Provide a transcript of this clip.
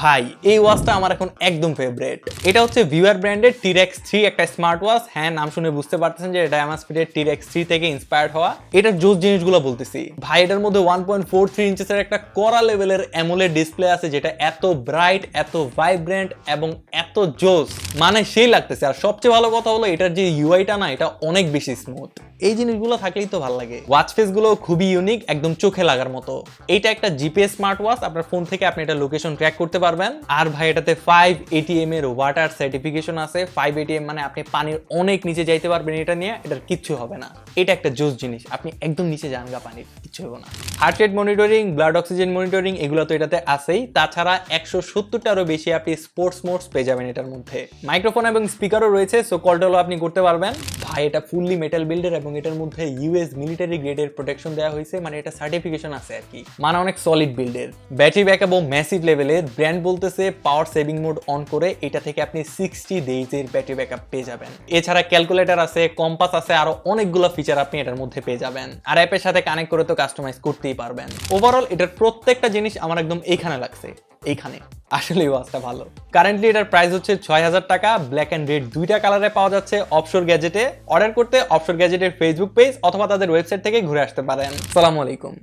ভাই এই ওয়াচটা আমার এখন একদম ফেভারিট। এটা হচ্ছে ভিউয়ার ব্র্যান্ডের T-Rex 3 একটা স্মার্ট ওয়াচ। হ্যাঁ, নাম শুনে বুঝতে পারতেছেন যে এটা Amazfit T-Rex 3 থেকে ইন্সপায়ার্ড হওয়া। এটার জোস জিনিসগুলো বলতেছি ভাই, এটার মধ্যে 1.43 ইঞ্চেসের একটা কড়া লেভেলের অ্যামোলেড ডিসপ্লে আছে যেটা এত ব্রাইট, এত ভাইব্রেন্ট এবং এত জোস, মানে সেই লাগতেছে। আর সবচেয়ে ভালো কথা হলো এটার যে ইউআইটা না, এটা অনেক বেশি স্মুথ। এই জিনিসগুলো থাকলেই তো ভালো লাগে। ওয়াচ ফেস গুলো খুবই ইউনিক, একদম চোখে লাগার মতো। এটা একটা জিপিএস স্মার্ট ওয়াচ, আপনার ফোন থেকে আপনি এটা লোকেশন ট্র্যাক করতে পারবেন। আর ভাই এটাতে 5 ATM এর ওয়াটার সার্টিফিকেশন আছে। 5 ATM মানে আপনি পানির অনেক নিচে যাইতে পারবেন এটা নিয়ে, এটার কিচ্ছু হবে না। এটা একটা জোস জিনিস, আপনি একদম নিচে যান গা, পানির কিচ্ছু হবে না। Heart rate monitoring, blood oxygen monitoring এগুলো তো এটাতে আছেই। তাছাড়া 170টারও বেশি আপনি স্পোর্টস মোডস পেয়ে যাবেন এটার মধ্যে। মাইক্রোফোন এবং স্পিকারও রয়েছে, সো কল টলও আপনি করতে পারবেন। ভাই এটা ফুললি মেটাল বিল্ডের এবং এটার মধ্যে ইউএস মিলিটারি গ্রেডের প্রোটেকশন দেওয়া হয়েছে, মানে এটা সার্টিফিকেশন আছে আর কি, মানে অনেক সলিড বিল্ডের। ব্যাটারি ব্যাকআপও ম্যাসিভ লেভেলের। ব্র্যান্ড বলতেছে পাওয়ার সেভিং মোড অন করে এটা থেকে আপনি 60 ডেজের ব্যাটারি ব্যাকআপ পেয়ে যাবেন। এছাড়া ক্যালকুলেটর আছে, কম্পাস আছে, আরো অনেকগুলো ফিচার আপনি এটার মধ্যে পেয়ে যাবেন। আর অ্যাপের সাথে কানেক্ট করে তো কাস্টমাইজ করতেই পারবেন। ওভারঅল এটার প্রত্যেকটা জিনিস আমার একদম এইখানে লাগছে, এইখানে। আসলে এই ওয়াচটা ভালো। কারেন্টলি এটার প্রাইস হচ্ছে 6000 টাকা। ব্ল্যাক অ্যান্ড রেড দুইটা কালারে পাওয়া যাচ্ছে অফশোর গ্যাজেটে। অর্ডার করতে অফশোর গ্যাজেটের ফেসবুক পেজ অথবা তাদের ওয়েবসাইট থেকে ঘুরে আসতে পারেন। আসসালামু আলাইকুম।